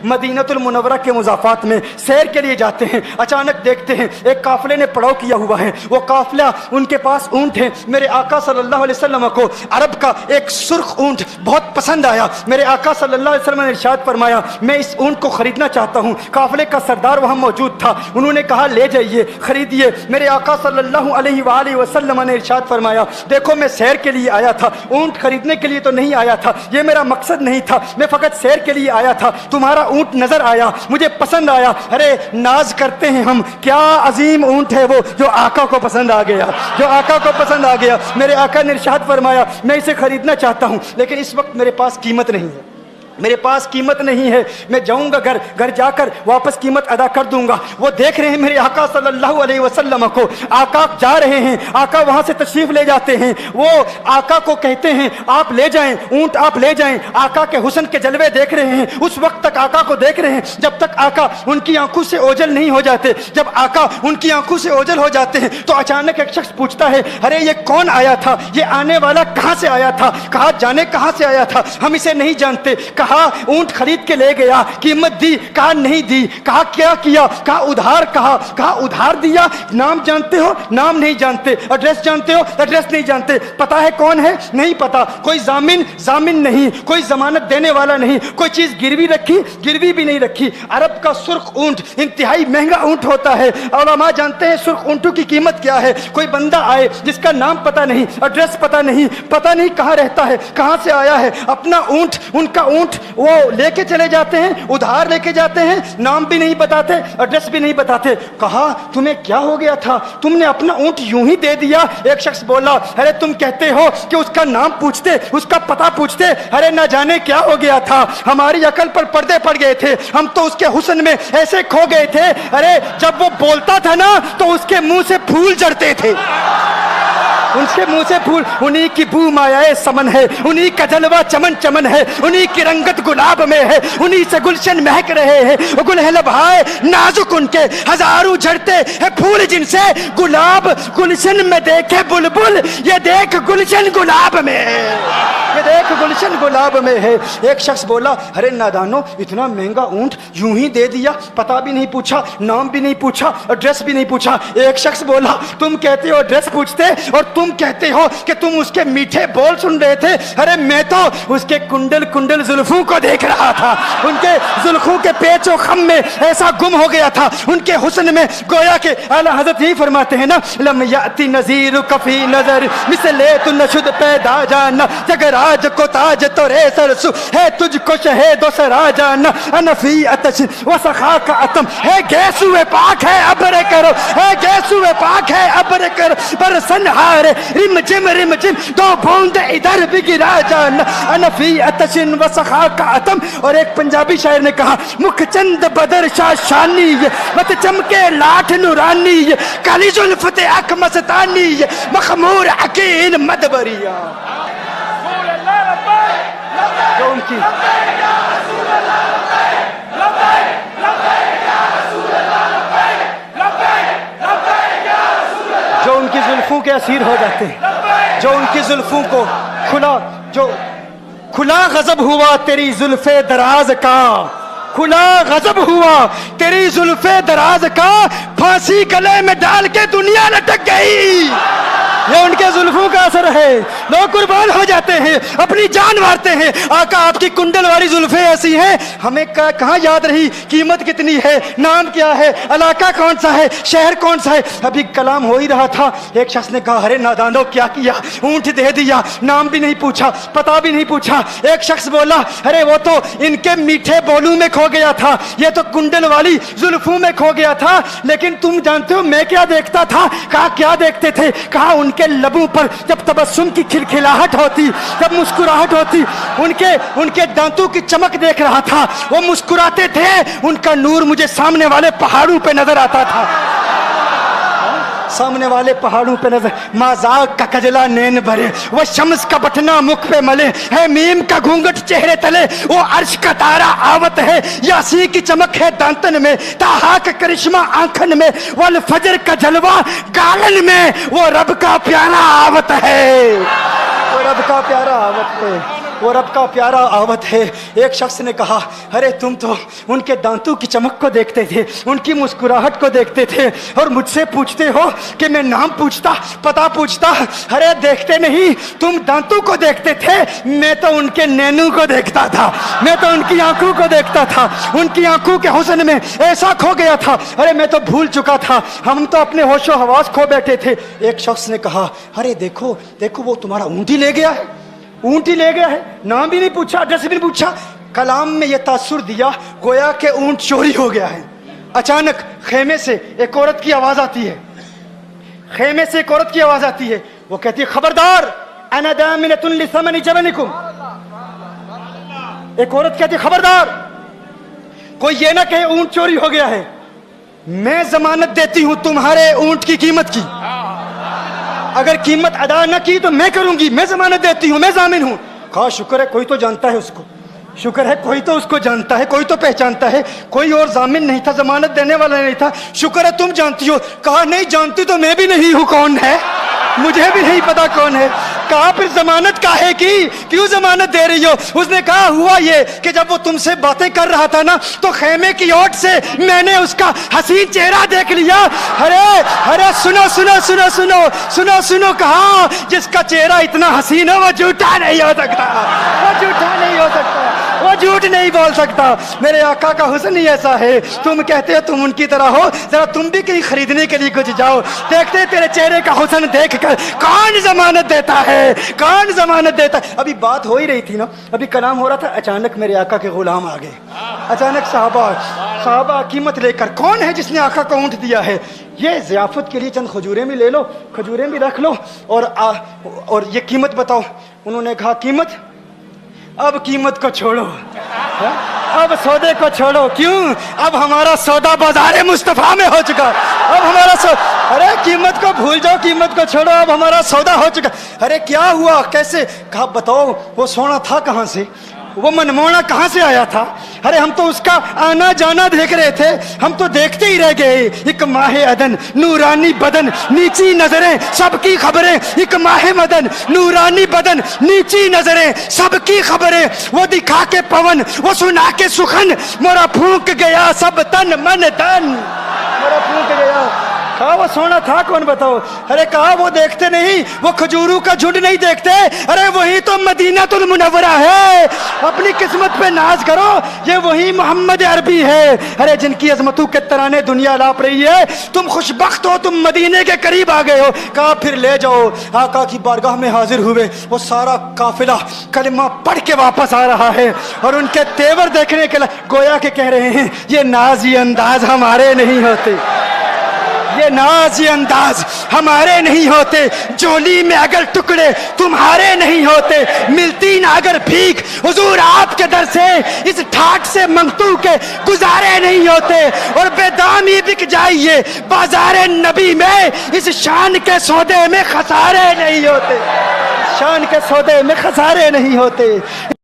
मदीनतुल मुनव्वरा के मुज़ाफ़ात में सैर के लिए जाते हैं। अचानक देखते हैं एक काफ़िले ने पड़ाव किया हुआ है। वो काफ़िला, उनके पास ऊँट है। मेरे आका सल्लल्लाहु अलैहि वसल्लम को अरब का एक सुर्ख ऊँट बहुत पसंद आया। मेरे आका सल्लल्लाहु अलैहि वसल्लम ने इरशाद फरमाया, मैं इस ऊँट को खरीदना चाहता हूँ। काफ़िले का सरदार वहाँ मौजूद था। उन्होंने कहा ले जाइए, खरीदिए। मेरे आका सल्लल्लाहु अलैहि वसल्लम ने इरशाद फरमाया, देखो मैं सैर के लिए आया था, ऊँट खरीदने के लिए तो नहीं आया था, ये मेरा मकसद नहीं था, मैं फ़कत सैर के लिए आया था। तुम्हारा ऊँट नजर आया, मुझे पसंद आया। अरे नाज करते हैं हम, क्या अजीम ऊँट है वो जो आका को पसंद आ गया, जो आका को पसंद आ गया। मेरे आका ने इरशाद फरमाया, मैं इसे खरीदना चाहता हूँ, लेकिन इस वक्त मेरे पास कीमत नहीं है, मेरे पास कीमत नहीं है। मैं जाऊंगा घर जाकर वापस कीमत अदा कर दूंगा। वो देख रहे हैं मेरे आका सल्लल्लाहु अलैहि वसल्लम को, आका जा रहे हैं, आका वहां से तशरीफ ले जाते हैं। वो आका को कहते हैं आप ले जाएं, ऊंट आप ले जाएं। आका के हुस्न के जलवे देख रहे हैं, उस वक्त तक आका को देख रहे हैं जब तक आका उनकी आंखों से ओझल नहीं हो जाते। जब आका उनकी आंखों से ओझल हो जाते हैं तो अचानक एक शख्स पूछता है, अरे ये कौन आया था, ये आने वाला कहां से आया था? कहा जाने कहां से आया था, हम इसे नहीं जानते। कहा ऊंट खरीद के ले गया, कीमत दी, कहा नहीं दी। कहा क्या किया, कहा उधार, कहा उधार दिया। नाम जानते हो, नाम नहीं जानते। एड्रेस जानते हो, एड्रेस नहीं जानते। पता है कौन है, नहीं पता। कोई जामिन नहीं, कोई जमानत देने वाला नहीं, कोई चीज गिरवी रखी, गिरवी भी नहीं रखी। अरब का सुर्ख ऊंट इंतहाई महंगा ऊंट होता है। उलमा जानते हैं सुर्ख ऊंटों की कीमत क्या है। कोई बंदा आए जिसका नाम पता नहीं, एड्रेस पता नहीं कहाँ रहता है, कहाँ से आया है, अपना ऊंट, उनका ऊंट वो लेके चले जाते हैं, उधार लेके जाते हैं, नाम भी नहीं बताते, एड्रेस भी नहीं बताते। कहा तुम्हें क्या हो गया था, तुमने अपना ऊंट यूं ही दे दिया? एक शख्स बोला, अरे तुम कहते हो कि उसका नाम पूछते, उसका पता पूछते, अरे ना जाने क्या हो गया था, हमारी अकल पर पर्दे पड़ गए थे, हम तो उसके हुस्न में ऐसे खो गए थे। अरे जब वो बोलता था ना तो उसके मुंह से फूल झड़ते थे, उनके मुंह से फूल। उन्हीं की बू मायाए समन है, उन्हीं का जलवा चमन चमन है, उन्हीं की रंगत गुलाब में है, उन्हीं से गुलशन महक रहे हैं। गुल है लभाए नाजुक उनके, हजारों झड़ते हैं फूल जिनसे गुलाब गुलशन में देखे बुलबुल, ये देख गुलशन गुलाब में है, ये देख गुलशन गुलाब में है। एक शख्स बोला, अरे नादानो इतना महंगा ऊंट यूं ही दे दिया, पता भी नहीं पूछा, नाम भी नहीं पूछा, एड्रेस भी नहीं पूछा। एक शख्स बोला, तुम कहते हो एड्रेस पूछते और तुम कहते हो कि तुम उसके मीठे बोल सुन रहे थे। अरे मैं तो उसके कुंडल जुल्फों को देख रहा था, उनके जुल्फों के पेचो खम में ऐसा गुम हो गया था, उनके हुस्न में। गोया के आला हजरत ही फरमाते हैं ना, लम याती नजीर कफी नजर मिसले तु नशुद पैदा जाना, जगराज को ताज तो रे सरसु है, तुझको शहेदो सरा जाना, अनफी अतश व सखा का अतम है, गैसुए पाक है अबरे करो, है गैसुए पाक है अबरे करो, पर सनहारे रिम जिम दो बूंद इधर भी गिरा जाना, अनफी अतशिन व सखा का अतम। और एक पंजाबी शायर ने कहा, मुख चंद बदर शाशानी मत चमके लाठ नूरानी, काली जुल्फत अख मस्तानी, मखमूर अकील मदबरिया। जो उनकी जुल्फों के असीर हो जाते हैं, जो उनकी जुल्फों को खुला गजब हुआ तेरी जुल्फे दराज का, खुला गजब हुआ तेरी जुल्फे दराज का, फांसी गले में डाल के दुनिया लटक गई। ये उनके जुल्फों का असर है, लोग कुर्बान हो जाते हैं, अपनी जान मारते हैं। आका आपकी कुंडल वाली जुल्फे ऐसी हैं, हमें कहाँ याद रही कीमत कितनी है, नाम क्या है, इलाका कौन सा है, शहर कौन सा है। अभी कलाम हो ही रहा था, एक शख्स ने कहा, अरे नादानो क्या किया, ऊंट दे दिया, नाम भी नहीं पूछा, पता भी नहीं पूछा। एक शख्स बोला, अरे वो तो इनके मीठे बोलू में खो गया था, ये तो कुंडल वाली जुल्फों में खो गया था, लेकिन तुम जानते हो मैं क्या देखता था? कहा क्या देखते थे? कहा उनके लबों पर जब तबस्सुम की खिलखिलाहट होती, जब मुस्कुराहट होती, उनके दांतों की चमक देख रहा था, वो मुस्कुराते थे, उनका नूर मुझे सामने वाले पहाड़ों पे नजर आता था, सामने वाले पहाड़ों पे नजर। माजाक का कजला नैन भरे, वो शम्स का बटना मुख पे मले, है मीम का घूंघट चेहरे तले, वो अर्श का तारा आवत है, यासी की चमक है दांतन में, ताहा का करिश्मा आंखन में, वल फजर का जलवा गालन में, वो रब का प्यारा आवत है, वो रब का प्यारा आवत है। وہ رب کا پیارا آوت ہے. ایک شخص نے کہا ارے تم تو ان کے دانتوں کی چمک کو دیکھتے تھے, ان کی مسکراہٹ کو دیکھتے تھے, اور مجھ سے پوچھتے ہو کہ میں نام پوچھتا پتہ پوچھتا. ارے دیکھتے نہیں, تم دانتوں کو دیکھتے تھے, میں تو ان کے نینوں کو دیکھتا تھا, میں تو ان کی آنکھوں کو دیکھتا تھا, ان کی آنکھوں کے حسن میں ایسا کھو گیا تھا. ارے میں تو بھول چکا تھا, ہم تو اپنے ہوش و حواس کھو بیٹھے تھے. ایک شخص نے کہا ارے دیکھو دیکھو وہ تمہارا اونٹ ہی لے گیا ہے, اونٹ ہی لے گیا ہے. نام بھی نہیں پوچھا, ایڈریس بھی نہیں پوچھا. کلام میں یہ تاثر دیا گویا کہ اونٹ چوری ہو گیا ہے. اچانک خیمے سے ایک عورت کی آواز آتی ہے, خیمے سے ایک عورت کی آواز آتی ہے. وہ کہتی ہے خبردار انا دامنۃ لثمن جبنکم. ایک عورت کہتی ہے خبردار کوئی یہ نہ کہے اونٹ چوری ہو گیا ہے, میں ضمانت دیتی ہوں تمہارے اونٹ کی قیمت کی. اگر قیمت ادا نہ کی تو میں کروں گی, میں ضمانت دیتی ہوں, میں ضامن ہوں. کہا شکر ہے کوئی تو جانتا ہے اس کو, شکر ہے کوئی تو اس کو جانتا ہے, کوئی تو پہچانتا ہے. کوئی اور ضامن نہیں تھا, ضمانت دینے والا نہیں تھا. شکر ہے تم جانتی ہو. کہا نہیں جانتی تو میں بھی نہیں ہوں, کون ہے مجھے بھی نہیں پتا کون ہے. کہا پھر ضمانت کاہے کی, کیوں ضمانت دے رہی ہو؟ اس نے کہا ہوا یہ کہ جب وہ تم سے باتیں کر رہا تھا نا تو خیمے کی اوٹ سے میں نے اس کا حسین چہرہ دیکھ لیا. ارے ارے سنو سنو سنو سنو سنو سنو, کہا جس کا چہرہ اتنا حسین ہے وہ جھوٹا نہیں ہو سکتا, وہ جھوٹا نہیں ہو سکتا, وہ جھوٹ نہیں بول سکتا. میرے آقا کا حسن ہی ایسا ہے. تم کہتے ہو تم ان کی طرح ہو, ذرا تم بھی کہیں خریدنے کے لیے کچھ جاؤ, دیکھتے تیرے چہرے کا حسن دیکھ کر کون ضمانت دیتا ہے, کون ضمانت دیتا ہے. ابھی بات ہو ہی رہی تھی نا, ابھی کلام ہو رہا تھا, اچانک میرے آقا کے غلام آ گئے. اچانک صحابہ قیمت لے کر, کون ہے جس نے آقا کو اونٹ دیا ہے؟ یہ ضیافت کے لیے چند کھجوریں بھی لے لو, کھجوریں بھی رکھ لو, اور یہ قیمت بتاؤ. انہوں نے کہا قیمت, اب قیمت کو چھوڑو, اب سودے کو چھوڑو. کیوں؟ اب ہمارا سودا بازار مصطفیٰ میں ہو چکا. اب ہمارا ارے قیمت کو بھول جاؤ, قیمت کو چھوڑو, اب ہمارا سودا ہو چکا. ارے کیا ہوا, کیسے؟ کہا بتاؤ وہ سونا تھا کہاں سے, وہ منمونا کہاں سے آیا تھا؟ ارے ہم تو اس کا آنا جانا دیکھ رہے تھے, ہم تو دیکھتے ہی رہ گئے. ایک ماہ عدن, نورانی بدن, نیچی نظریں, سب کی خبریں. ایک ماہ مدن, نورانی بدن, نیچی نظریں, سب کی خبریں. وہ دکھا کے پون, وہ سنا کے سخن, مورا پھونک گیا سب تن من دن, مورا پھونک گیا. کہا وہ سونا تھا کون بتاؤ؟ ارے کہا وہ دیکھتے نہیں, وہ کھجوروں کا جھنڈ نہیں دیکھتے. ارے وہی تو مدینہ المنورہ ہے. اپنی قسمت پہ ناز کرو, یہ وہی محمد عربی ہے. ارے جن کی عظمتوں کے ترانے دنیا لاپ رہی ہے, تم خوش بخت ہو, تم مدینے کے قریب آ گئے ہو. کہا پھر لے جاؤ. آقا کی بارگاہ میں حاضر ہوئے. وہ سارا قافلہ کلمہ پڑھ کے واپس آ رہا ہے, اور ان کے تیور دیکھنے کے لیے گویا کہ کہہ رہے ہیں یہ ناز یہ انداز ہمارے نہیں ہوتے, یہ ناز یہ انداز ہمارے نہیں ہوتے. جولی میں اگر ٹکڑے تمہارے نہیں ہوتے, ملتی نہ اگر بھیک حضور آپ کے در سے, اس ٹھاٹ سے منگتو کے گزارے نہیں ہوتے. اور بے دامی بک جائیے بازار نبی میں, اس شان کے سودے میں خسارے نہیں ہوتے, شان کے سودے میں خسارے نہیں ہوتے.